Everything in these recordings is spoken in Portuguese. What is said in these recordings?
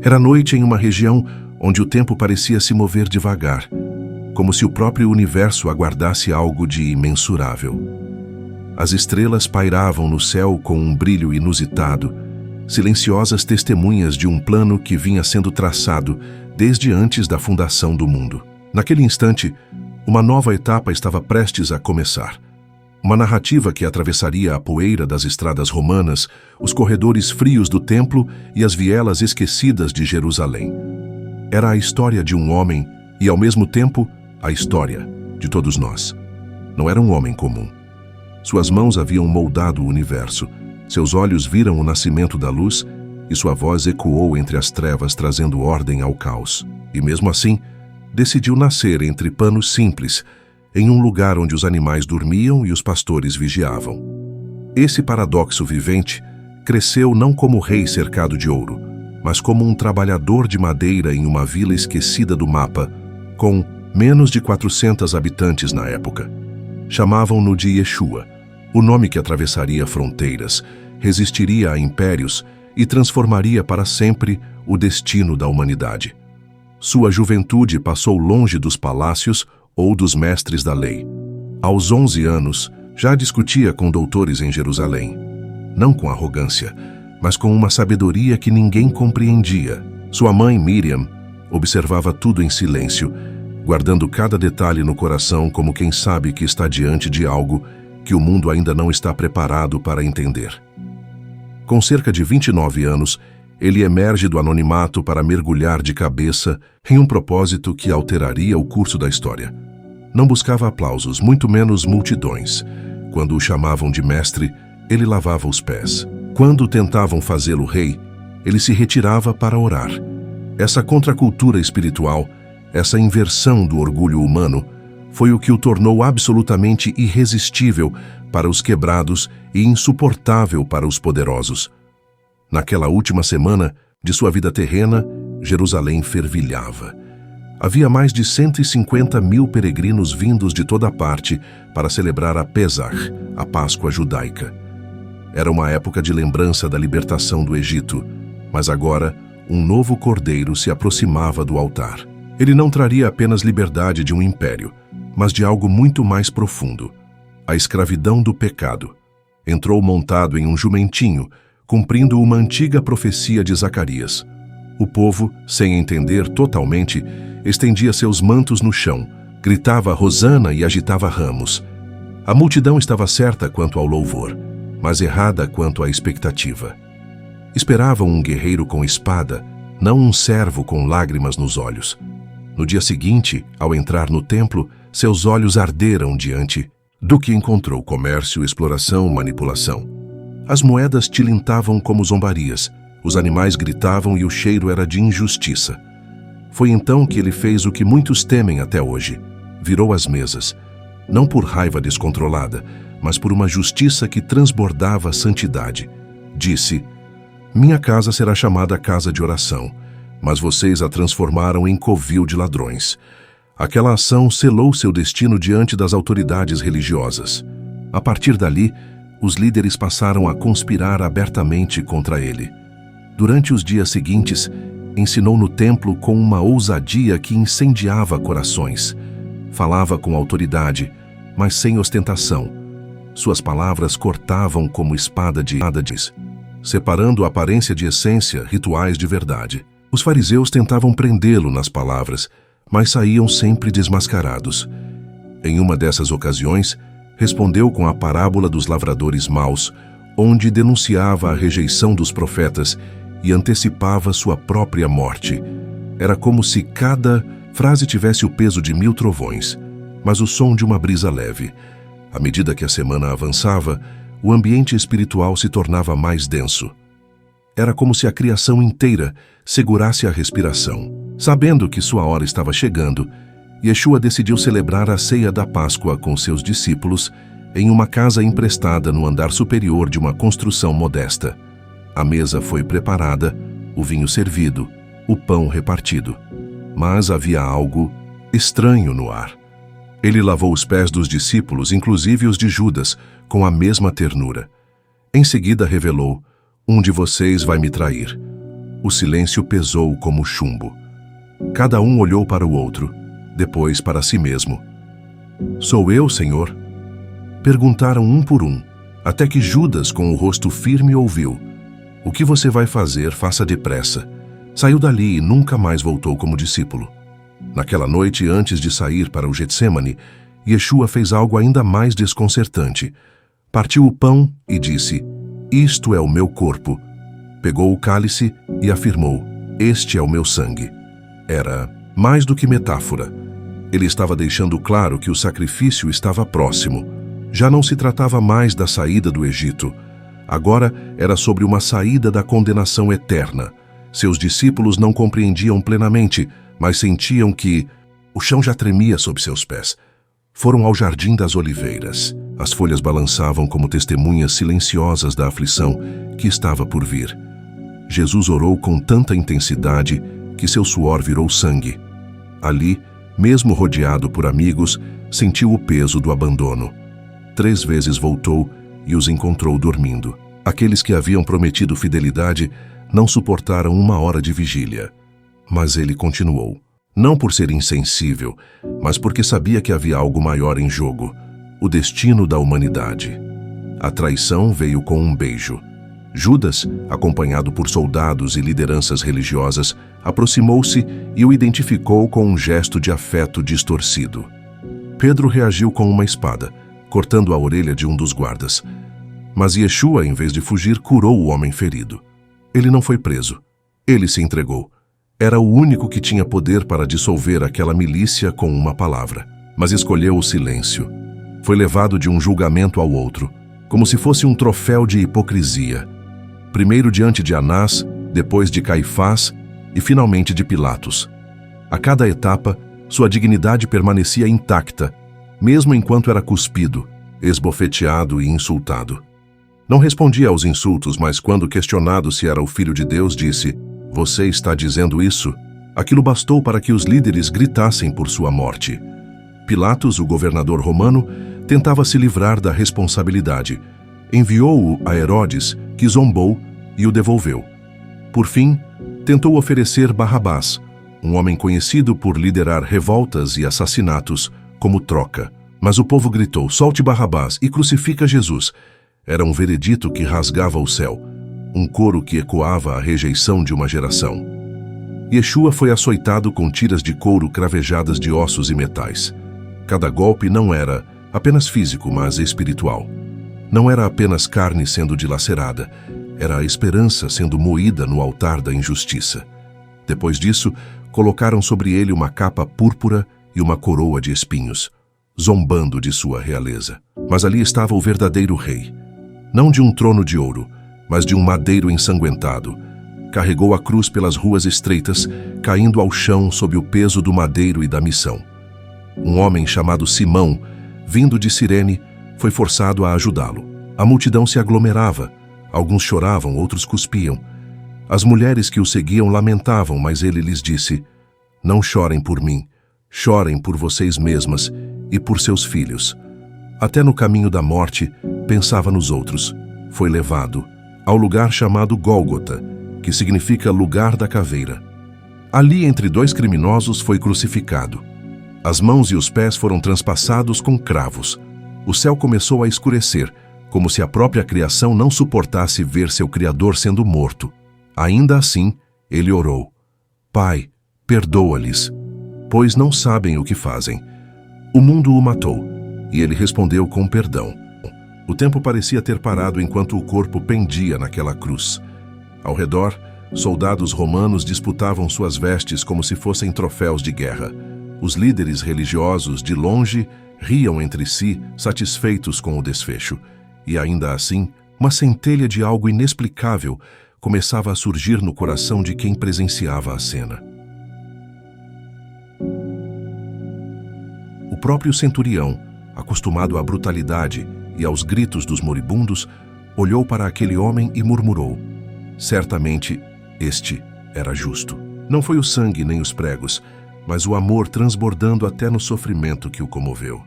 Era noite em uma região onde o tempo parecia se mover devagar, como se o próprio universo aguardasse algo de imensurável. As estrelas pairavam no céu com um brilho inusitado, silenciosas testemunhas de um plano que vinha sendo traçado desde antes da fundação do mundo. Naquele instante, uma nova etapa estava prestes a começar. Uma narrativa que atravessaria a poeira das estradas romanas, os corredores frios do templo e as vielas esquecidas de Jerusalém. Era a história de um homem e, ao mesmo tempo, a história de todos nós. Não era um homem comum. Suas mãos haviam moldado o universo, seus olhos viram o nascimento da luz e sua voz ecoou entre as trevas trazendo ordem ao caos. E mesmo assim, decidiu nascer entre panos simples, em um lugar onde os animais dormiam e os pastores vigiavam. Esse paradoxo vivente cresceu não como rei cercado de ouro, mas como um trabalhador de madeira em uma vila esquecida do mapa, com menos de 400 habitantes na época. Chamavam-no de Yeshua, o nome que atravessaria fronteiras, resistiria a impérios e transformaria para sempre o destino da humanidade. Sua juventude passou longe dos palácios ou dos mestres da lei. Aos 11 anos, já discutia com doutores em Jerusalém. Não com arrogância, mas com uma sabedoria que ninguém compreendia. Sua mãe, Miriam, observava tudo em silêncio, guardando cada detalhe no coração como quem sabe que está diante de algo que o mundo ainda não está preparado para entender. Com cerca de 29 anos, ele emerge do anonimato para mergulhar de cabeça em um propósito que alteraria o curso da história. Não buscava aplausos, muito menos multidões. Quando o chamavam de mestre, ele lavava os pés. Quando tentavam fazê-lo rei, ele se retirava para orar. Essa contracultura espiritual, essa inversão do orgulho humano, foi o que o tornou absolutamente irresistível para os quebrados e insuportável para os poderosos. Naquela última semana de sua vida terrena, Jerusalém fervilhava. Havia mais de 150 mil peregrinos vindos de toda parte para celebrar a Pesach, a Páscoa judaica. Era uma época de lembrança da libertação do Egito, mas agora um novo cordeiro se aproximava do altar. Ele não traria apenas liberdade de um império, mas de algo muito mais profundo, a escravidão do pecado. Entrou montado em um jumentinho, cumprindo uma antiga profecia de Zacarias. O povo, sem entender totalmente, estendia seus mantos no chão, gritava Hosana e agitava ramos. A multidão estava certa quanto ao louvor, mas errada quanto à expectativa. Esperavam um guerreiro com espada, não um servo com lágrimas nos olhos. No dia seguinte, ao entrar no templo, seus olhos arderam diante do que encontrou: comércio, exploração, manipulação. As moedas tilintavam como zombarias, os animais gritavam e o cheiro era de injustiça. Foi então que ele fez o que muitos temem até hoje: virou as mesas, não por raiva descontrolada, mas por uma justiça que transbordava santidade. Disse: minha casa será chamada casa de oração, mas vocês a transformaram em covil de ladrões. Aquela ação selou seu destino diante das autoridades religiosas. A partir dali, os líderes passaram a conspirar abertamente contra ele. Durante os dias seguintes, ensinou no templo com uma ousadia que incendiava corações. Falava com autoridade, mas sem ostentação. Suas palavras cortavam como espada de separando aparência de essência, rituais de verdade. Os fariseus tentavam prendê-lo nas palavras, mas saíam sempre desmascarados. Em uma dessas ocasiões, respondeu com a parábola dos lavradores maus, onde denunciava a rejeição dos profetas e antecipava sua própria morte. Era como se cada frase tivesse o peso de 1000 trovões, mas o som de uma brisa leve. À medida que a semana avançava, o ambiente espiritual se tornava mais denso. Era como se a criação inteira segurasse a respiração. Sabendo que sua hora estava chegando, Yeshua decidiu celebrar a ceia da Páscoa com seus discípulos em uma casa emprestada no andar superior de uma construção modesta. A mesa foi preparada, o vinho servido, o pão repartido. Mas havia algo estranho no ar. Ele lavou os pés dos discípulos, inclusive os de Judas, com a mesma ternura. Em seguida revelou: um de vocês vai me trair. O silêncio pesou como chumbo. Cada um olhou para o outro, depois para si mesmo. "Sou eu, Senhor?" Perguntaram um por um, até que Judas, com o rosto firme, ouviu: "O que você vai fazer, faça depressa." Saiu dali e nunca mais voltou como discípulo. Naquela noite, antes de sair para o Getsêmani, Yeshua fez algo ainda mais desconcertante. Partiu o pão e disse: "Isto é o meu corpo." Pegou o cálice e afirmou: "Este é o meu sangue." Era mais do que metáfora. Ele estava deixando claro que o sacrifício estava próximo. Já não se tratava mais da saída do Egito. Agora era sobre uma saída da condenação eterna. Seus discípulos não compreendiam plenamente, mas sentiam que o chão já tremia sob seus pés. Foram ao Jardim das Oliveiras. As folhas balançavam como testemunhas silenciosas da aflição que estava por vir. Jesus orou com tanta intensidade que seu suor virou sangue. Ali, mesmo rodeado por amigos, sentiu o peso do abandono. 3 vezes voltou e os encontrou dormindo. Aqueles que haviam prometido fidelidade não suportaram 1 hora de vigília. Mas ele continuou. Não por ser insensível, mas porque sabia que havia algo maior em jogo: o destino da humanidade. A traição veio com um beijo. Judas, acompanhado por soldados e lideranças religiosas, aproximou-se e o identificou com um gesto de afeto distorcido. Pedro reagiu com uma espada, cortando a orelha de um dos guardas. Mas Yeshua, em vez de fugir, curou o homem ferido. Ele não foi preso. Ele se entregou. Era o único que tinha poder para dissolver aquela milícia com uma palavra. Mas escolheu o silêncio. Foi levado de um julgamento ao outro, como se fosse um troféu de hipocrisia. Primeiro diante de Anás, depois de Caifás e finalmente de Pilatos. A cada etapa, sua dignidade permanecia intacta, mesmo enquanto era cuspido, esbofeteado e insultado. Não respondia aos insultos, mas quando questionado se era o Filho de Deus, disse: "Você está dizendo isso?" Aquilo bastou para que os líderes gritassem por sua morte. Pilatos, o governador romano, tentava se livrar da responsabilidade. Enviou-o a Herodes, que zombou e o devolveu. Por fim, tentou oferecer Barrabás, um homem conhecido por liderar revoltas e assassinatos, como troca. Mas o povo gritou: "Solte Barrabás e crucifica Jesus." Era um veredito que rasgava o céu, um coro que ecoava a rejeição de uma geração. Yeshua foi açoitado com tiras de couro cravejadas de ossos e metais. Cada golpe não era apenas físico, mas espiritual. Não era apenas carne sendo dilacerada, era a esperança sendo moída no altar da injustiça. Depois disso, colocaram sobre ele uma capa púrpura e uma coroa de espinhos, zombando de sua realeza. Mas ali estava o verdadeiro rei. Não de um trono de ouro, mas de um madeiro ensanguentado. Carregou a cruz pelas ruas estreitas, caindo ao chão sob o peso do madeiro e da missão. Um homem chamado Simão, vindo de Cirene, foi forçado a ajudá-lo. A multidão se aglomerava. Alguns choravam, outros cuspiam. As mulheres que o seguiam lamentavam, mas ele lhes disse: "Não chorem por mim, chorem por vocês mesmas e por seus filhos." Até no caminho da morte, pensava nos outros. Foi levado ao lugar chamado Gólgota, que significa lugar da caveira. Ali, entre 2 criminosos, foi crucificado. As mãos e os pés foram transpassados com cravos. O céu começou a escurecer, como se a própria criação não suportasse ver seu Criador sendo morto. Ainda assim, ele orou: "Pai, perdoa-lhes, pois não sabem o que fazem." O mundo o matou, e ele respondeu com perdão. O tempo parecia ter parado enquanto o corpo pendia naquela cruz. Ao redor, soldados romanos disputavam suas vestes como se fossem troféus de guerra. Os líderes religiosos, de longe, riam entre si, satisfeitos com o desfecho. E ainda assim, uma centelha de algo inexplicável começava a surgir no coração de quem presenciava a cena. O próprio centurião, acostumado à brutalidade e aos gritos dos moribundos, olhou para aquele homem e murmurou: "Certamente, este era justo." Não foi o sangue nem os pregos, mas o amor transbordando até no sofrimento que o comoveu.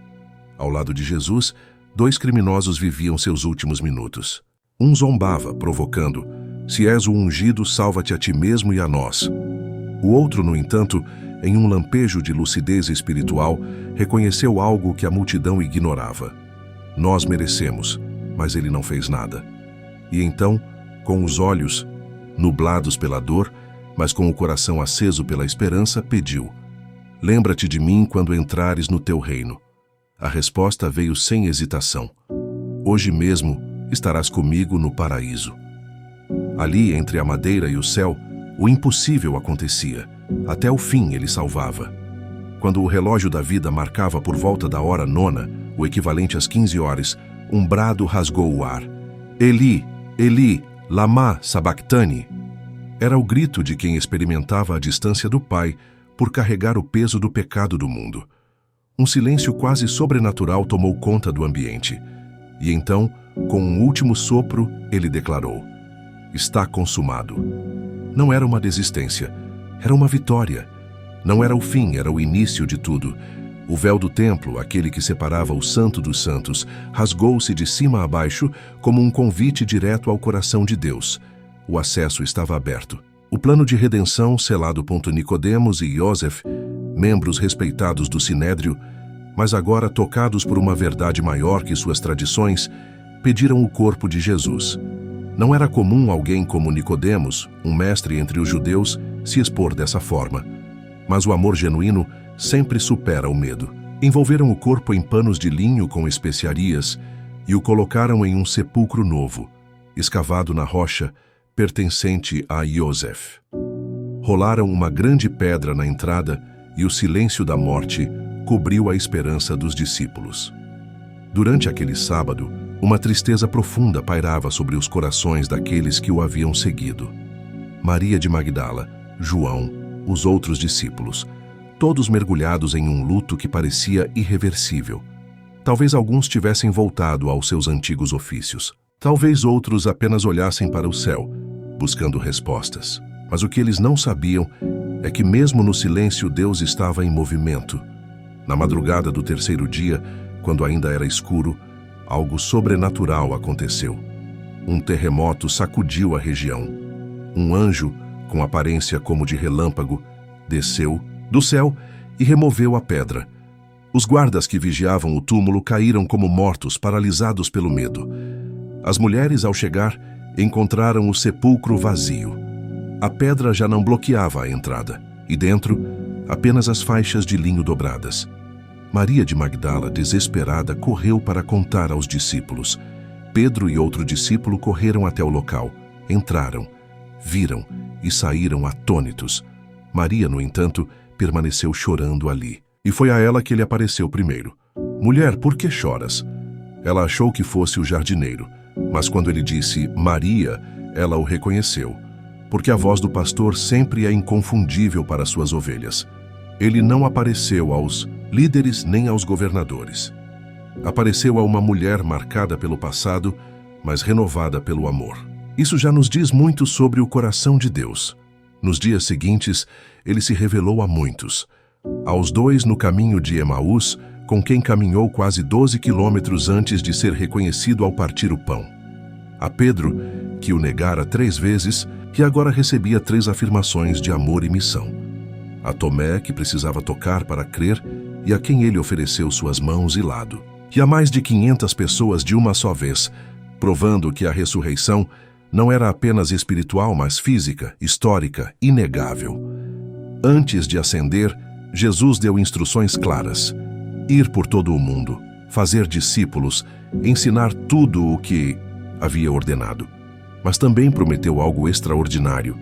Ao lado de Jesus, 2 criminosos viviam seus últimos minutos. Um zombava, provocando: Se és o ungido, salva-te a ti mesmo e a nós. O outro, no entanto, em um lampejo de lucidez espiritual, reconheceu algo que a multidão ignorava. Nós merecemos, mas ele não fez nada. E então, com os olhos nublados pela dor, mas com o coração aceso pela esperança, pediu: lembra-te de mim quando entrares no teu reino. A resposta veio sem hesitação: hoje mesmo estarás comigo no paraíso. Ali, entre a madeira e o céu, o impossível acontecia. Até o fim ele salvava. Quando o relógio da vida marcava por volta da hora 9, o equivalente às 15 horas, um brado rasgou o ar. Eli, Eli, lama sabachthani. Era o grito de quem experimentava a distância do Pai por carregar o peso do pecado do mundo. Um silêncio quase sobrenatural tomou conta do ambiente. E então, com um último sopro, ele declarou: está consumado. Não era uma desistência, era uma vitória. Não era o fim, era o início de tudo. O véu do templo, aquele que separava o Santo dos Santos, rasgou-se de cima a baixo como um convite direto ao coração de Deus. O acesso estava aberto. O plano de redenção, selado por Nicodemos e Iosef, membros respeitados do Sinédrio, mas agora tocados por uma verdade maior que suas tradições, pediram o corpo de Jesus. Não era comum alguém como Nicodemos, um mestre entre os judeus, se expor dessa forma. Mas o amor genuíno sempre supera o medo. Envolveram o corpo em panos de linho com especiarias e o colocaram em um sepulcro novo, escavado na rocha, pertencente a Iosef. Rolaram uma grande pedra na entrada e o silêncio da morte cobriu a esperança dos discípulos. Durante aquele sábado, uma tristeza profunda pairava sobre os corações daqueles que o haviam seguido. Maria de Magdala, João, os outros discípulos, todos mergulhados em um luto que parecia irreversível. Talvez alguns tivessem voltado aos seus antigos ofícios. Talvez outros apenas olhassem para o céu, buscando respostas. Mas o que eles não sabiam é que mesmo no silêncio Deus estava em movimento. Na madrugada do terceiro dia, quando ainda era escuro, algo sobrenatural aconteceu. Um terremoto sacudiu a região. Um anjo, com aparência como de relâmpago, desceu do céu e removeu a pedra. Os guardas que vigiavam o túmulo caíram como mortos, paralisados pelo medo. As mulheres, ao chegar, encontraram o sepulcro vazio. A pedra já não bloqueava a entrada, e dentro, apenas as faixas de linho dobradas. Maria de Magdala, desesperada, correu para contar aos discípulos. Pedro e outro discípulo correram até o local, entraram, viram e saíram atônitos. Maria, no entanto, permaneceu chorando ali. E foi a ela que ele apareceu primeiro. Mulher, por que choras? Ela achou que fosse o jardineiro, mas quando ele disse Maria, ela o reconheceu, porque a voz do pastor sempre é inconfundível para suas ovelhas. Ele não apareceu aos líderes nem aos governadores. Apareceu a uma mulher marcada pelo passado, mas renovada pelo amor. Isso já nos diz muito sobre o coração de Deus. Nos dias seguintes, ele se revelou a muitos. Aos dois no caminho de Emaús, com quem caminhou quase 12 quilômetros antes de ser reconhecido ao partir o pão. A Pedro, que o negara 3 vezes, que agora recebia 3 afirmações de amor e missão. A Tomé, que precisava tocar para crer, e a quem ele ofereceu suas mãos e lado. E a mais de 500 pessoas de uma só vez, provando que a ressurreição não era apenas espiritual, mas física, histórica, inegável. Antes de ascender, Jesus deu instruções claras: ir por todo o mundo, fazer discípulos, ensinar tudo o que havia ordenado. Mas também prometeu algo extraordinário: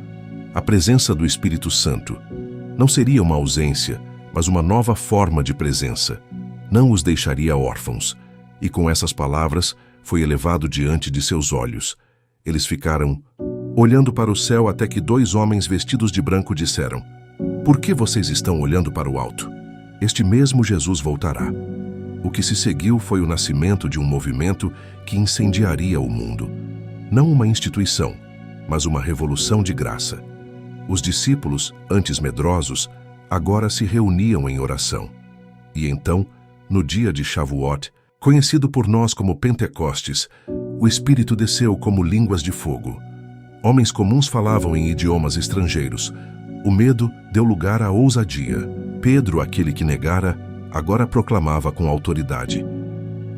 a presença do Espírito Santo. Não seria uma ausência, mas uma nova forma de presença. Não os deixaria órfãos. E com essas palavras foi elevado diante de seus olhos. Eles ficaram olhando para o céu até que 2 homens vestidos de branco disseram: por que vocês estão olhando para o alto? Este mesmo Jesus voltará. O que se seguiu foi o nascimento de um movimento que incendiaria o mundo. Não uma instituição, mas uma revolução de graça. Os discípulos, antes medrosos, agora se reuniam em oração. E então, no dia de Shavuot, conhecido por nós como Pentecostes, o Espírito desceu como línguas de fogo. Homens comuns falavam em idiomas estrangeiros. O medo deu lugar à ousadia. Pedro, aquele que negara, agora proclamava com autoridade: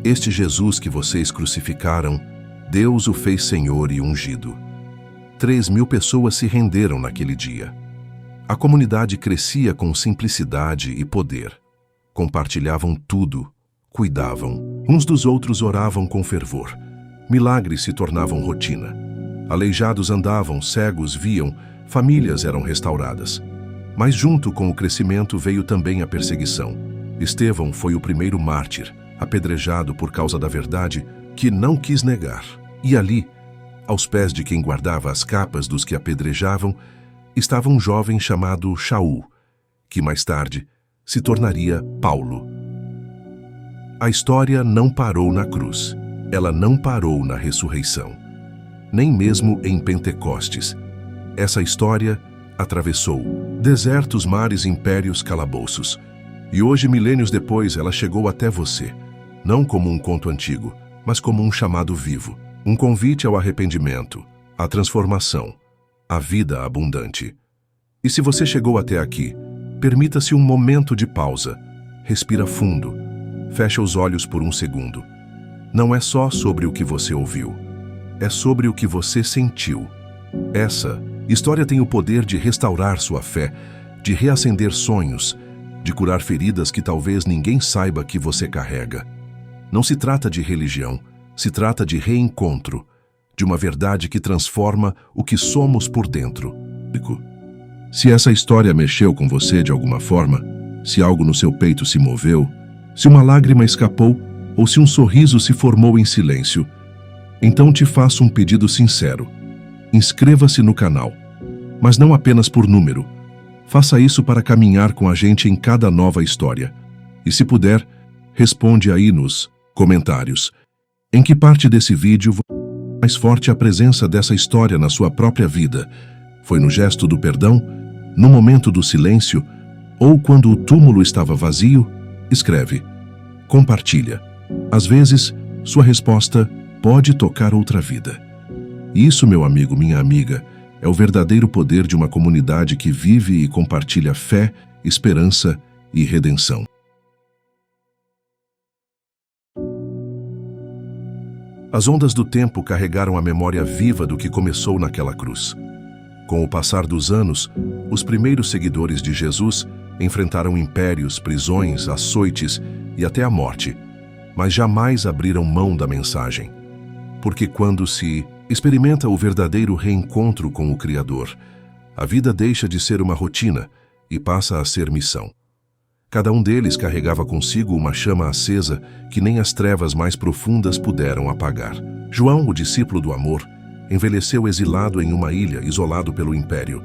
este Jesus que vocês crucificaram, Deus o fez Senhor e ungido. 3.000 pessoas se renderam naquele dia. A comunidade crescia com simplicidade e poder. Compartilhavam tudo, cuidavam. Uns dos outros oravam com fervor. Milagres se tornavam rotina. Aleijados andavam, cegos viam, famílias eram restauradas. Mas junto com o crescimento veio também a perseguição. Estevão foi o primeiro mártir, apedrejado por causa da verdade, que não quis negar. E ali, aos pés de quem guardava as capas dos que apedrejavam, estava um jovem chamado Shaul, que mais tarde se tornaria Paulo. A história não parou na cruz. Ela não parou na ressurreição. Nem mesmo em Pentecostes. Essa história atravessou desertos, mares, impérios, calabouços. E hoje, milênios depois, ela chegou até você. Não como um conto antigo, mas como um chamado vivo. Um convite ao arrependimento, à transformação, à vida abundante. E se você chegou até aqui, permita-se um momento de pausa. Respira fundo. Fecha os olhos por um segundo. Não é só sobre o que você ouviu. É sobre o que você sentiu. Essa história tem o poder de restaurar sua fé, de reacender sonhos, de curar feridas que talvez ninguém saiba que você carrega. Não se trata de religião, se trata de reencontro, de uma verdade que transforma o que somos por dentro. Se essa história mexeu com você de alguma forma, se algo no seu peito se moveu, se uma lágrima escapou ou se um sorriso se formou em silêncio, então te faço um pedido sincero. Inscreva-se no canal, mas não apenas por número. Faça isso para caminhar com a gente em cada nova história. E se puder, responde aí nos comentários. Em que parte desse vídeo mais forte a presença dessa história na sua própria vida? Foi no gesto do perdão? No momento do silêncio? Ou quando o túmulo estava vazio? Escreve. Compartilha. Às vezes, sua resposta pode tocar outra vida. Isso, meu amigo, minha amiga, é o verdadeiro poder de uma comunidade que vive e compartilha fé, esperança e redenção. As ondas do tempo carregaram a memória viva do que começou naquela cruz. Com o passar dos anos, os primeiros seguidores de Jesus enfrentaram impérios, prisões, açoites e até a morte, mas jamais abriram mão da mensagem. Porque quando se experimenta o verdadeiro reencontro com o Criador, a vida deixa de ser uma rotina e passa a ser missão. Cada um deles carregava consigo uma chama acesa que nem as trevas mais profundas puderam apagar. João, o discípulo do amor, envelheceu exilado em uma ilha, isolado pelo império.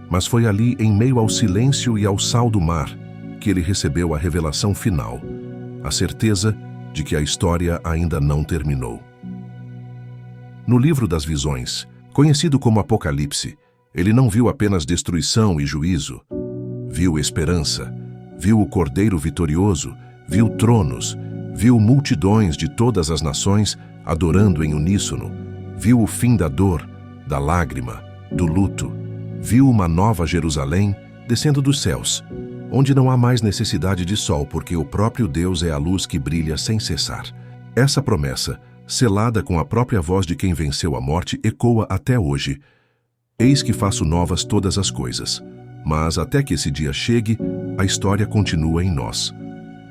Mas foi ali, em meio ao silêncio e ao sal do mar, que ele recebeu a revelação final, a certeza de que a história ainda não terminou. No livro das visões, conhecido como Apocalipse, ele não viu apenas destruição e juízo. Viu esperança, viu o Cordeiro vitorioso, viu tronos, viu multidões de todas as nações adorando em uníssono, viu o fim da dor, da lágrima, do luto, viu uma nova Jerusalém descendo dos céus, onde não há mais necessidade de sol, porque o próprio Deus é a luz que brilha sem cessar. Essa promessa, selada com a própria voz de quem venceu a morte, ecoa até hoje. Eis que faço novas todas as coisas. Mas até que esse dia chegue, a história continua em nós.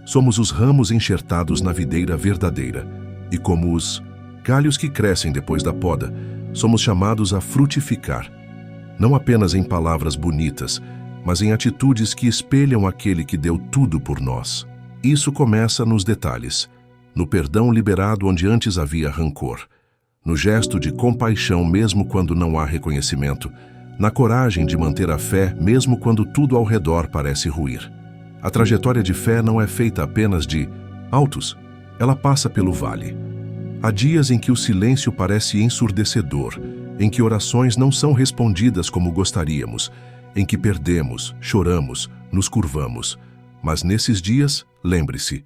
Somos os ramos enxertados na videira verdadeira, e como os galhos que crescem depois da poda, somos chamados a frutificar, não apenas em palavras bonitas, mas em atitudes que espelham aquele que deu tudo por nós. Isso começa nos detalhes, no perdão liberado onde antes havia rancor, no gesto de compaixão mesmo quando não há reconhecimento, na coragem de manter a fé mesmo quando tudo ao redor parece ruir. A trajetória de fé não é feita apenas de altos, ela passa pelo vale. Há dias em que o silêncio parece ensurdecedor, em que orações não são respondidas como gostaríamos, em que perdemos, choramos, nos curvamos. Mas nesses dias, lembre-se,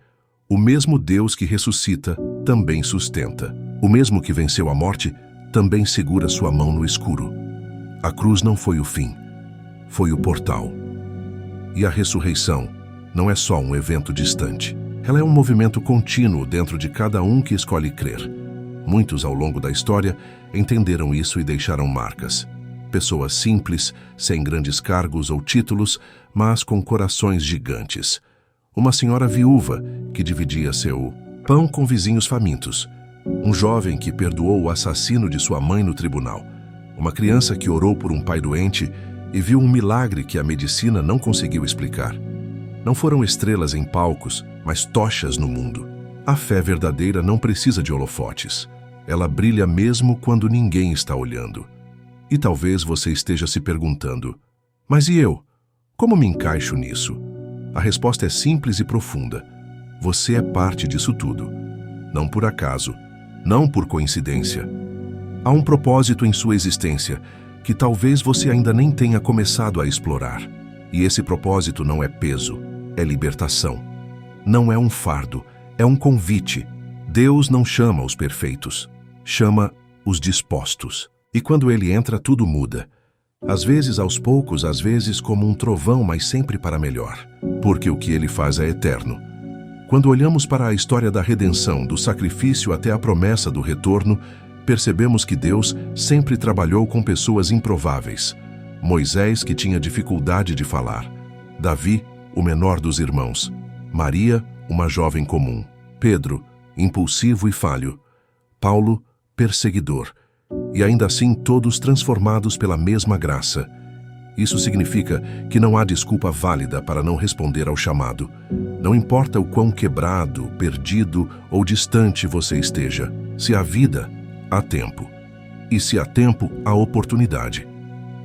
o mesmo Deus que ressuscita também sustenta. O mesmo que venceu a morte também segura sua mão no escuro. A cruz não foi o fim, foi o portal. E a ressurreição não é só um evento distante. Ela é um movimento contínuo dentro de cada um que escolhe crer. Muitos, ao longo da história, entenderam isso e deixaram marcas. Pessoas simples, sem grandes cargos ou títulos, mas com corações gigantes. Uma senhora viúva que dividia seu pão com vizinhos famintos. Um jovem que perdoou o assassino de sua mãe no tribunal. Uma criança que orou por um pai doente e viu um milagre que a medicina não conseguiu explicar. Não foram estrelas em palcos, mas tochas no mundo. A fé verdadeira não precisa de holofotes. Ela brilha mesmo quando ninguém está olhando. E talvez você esteja se perguntando, mas e eu? Como me encaixo nisso? A resposta é simples e profunda. Você é parte disso tudo. Não por acaso, não por coincidência. Há um propósito em sua existência que talvez você ainda nem tenha começado a explorar. E esse propósito não é peso, é libertação. Não é um fardo, é um convite. Deus não chama os perfeitos, chama os dispostos. E quando ele entra, tudo muda. Às vezes aos poucos, às vezes como um trovão, mas sempre para melhor. Porque o que ele faz é eterno. Quando olhamos para a história da redenção, do sacrifício até a promessa do retorno, percebemos que Deus sempre trabalhou com pessoas improváveis. Moisés, que tinha dificuldade de falar. Davi, o menor dos irmãos. Maria, uma jovem comum. Pedro, impulsivo e falho. Paulo, perseguidor. E ainda assim todos transformados pela mesma graça. Isso significa que não há desculpa válida para não responder ao chamado. Não importa o quão quebrado, perdido ou distante você esteja. Se há vida, há tempo. E se há tempo, há oportunidade.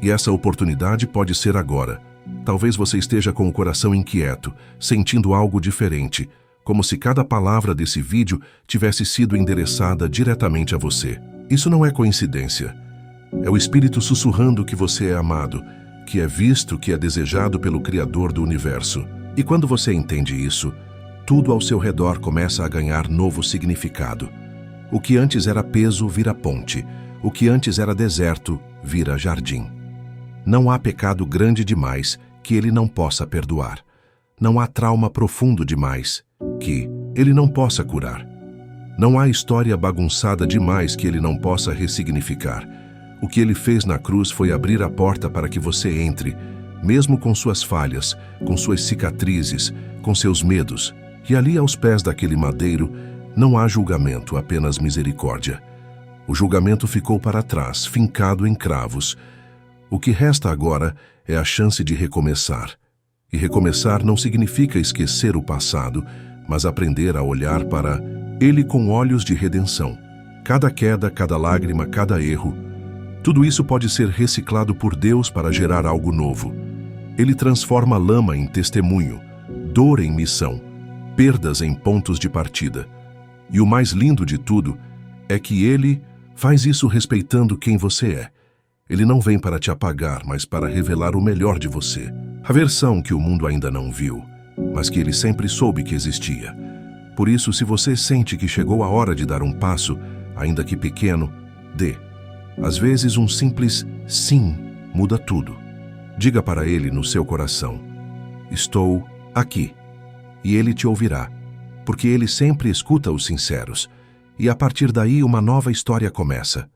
E essa oportunidade pode ser agora. Talvez você esteja com o coração inquieto, sentindo algo diferente, como se cada palavra desse vídeo tivesse sido endereçada diretamente a você. Isso não é coincidência. É o Espírito sussurrando que você é amado, que é visto, que é desejado pelo Criador do Universo. E quando você entende isso, tudo ao seu redor começa a ganhar novo significado. O que antes era peso vira ponte. O que antes era deserto vira jardim. Não há pecado grande demais que ele não possa perdoar. Não há trauma profundo demais que ele não possa curar. Não há história bagunçada demais que ele não possa ressignificar. O que ele fez na cruz foi abrir a porta para que você entre, mesmo com suas falhas, com suas cicatrizes, com seus medos. E ali aos pés daquele madeiro, não há julgamento, apenas misericórdia. O julgamento ficou para trás, fincado em cravos. O que resta agora é a chance de recomeçar. E recomeçar não significa esquecer o passado, mas aprender a olhar para ele com olhos de redenção. Cada queda, cada lágrima, cada erro, tudo isso pode ser reciclado por Deus para gerar algo novo. Ele transforma lama em testemunho, dor em missão, perdas em pontos de partida. E o mais lindo de tudo é que ele faz isso respeitando quem você é. Ele não vem para te apagar, mas para revelar o melhor de você. A versão que o mundo ainda não viu, mas que ele sempre soube que existia. Por isso, se você sente que chegou a hora de dar um passo, ainda que pequeno, dê. Às vezes, um simples sim muda tudo. Diga para ele no seu coração: estou aqui. E ele te ouvirá, porque ele sempre escuta os sinceros. E a partir daí, uma nova história começa.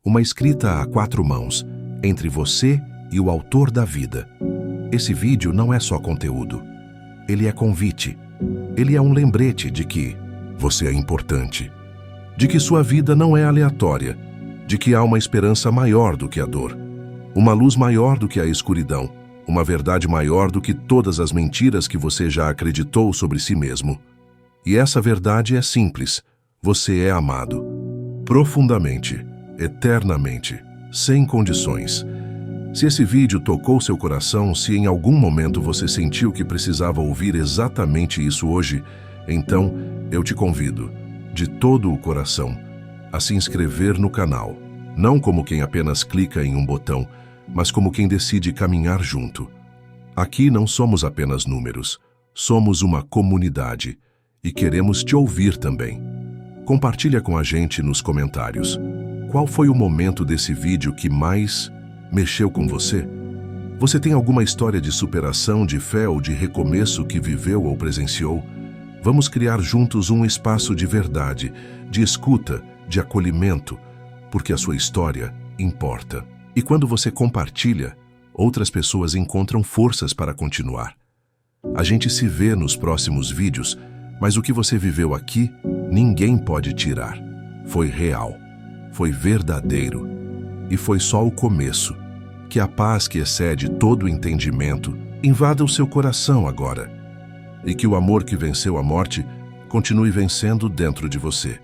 Uma escrita a 4 mãos, entre você e o autor da vida. Esse vídeo não é só conteúdo. Ele é convite. Ele é um lembrete de que você é importante. De que sua vida não é aleatória. De que há uma esperança maior do que a dor. Uma luz maior do que a escuridão. Uma verdade maior do que todas as mentiras que você já acreditou sobre si mesmo. E essa verdade é simples. Você é amado. Profundamente. Eternamente. Sem condições. Se esse vídeo tocou seu coração, se em algum momento você sentiu que precisava ouvir exatamente isso hoje, então eu te convido, de todo o coração, a se inscrever no canal. Não como quem apenas clica em um botão, mas como quem decide caminhar junto. Aqui não somos apenas números, somos uma comunidade e queremos te ouvir também. Compartilha com a gente nos comentários. Qual foi o momento desse vídeo que mais mexeu com você? Você tem alguma história de superação, de fé ou de recomeço que viveu ou presenciou? Vamos criar juntos um espaço de verdade, de escuta, de acolhimento, porque a sua história importa. E quando você compartilha, outras pessoas encontram forças para continuar. A gente se vê nos próximos vídeos, mas o que você viveu aqui, ninguém pode tirar. Foi real, foi verdadeiro e foi só o começo. Que a paz que excede todo o entendimento invada o seu coração agora e que o amor que venceu a morte continue vencendo dentro de você.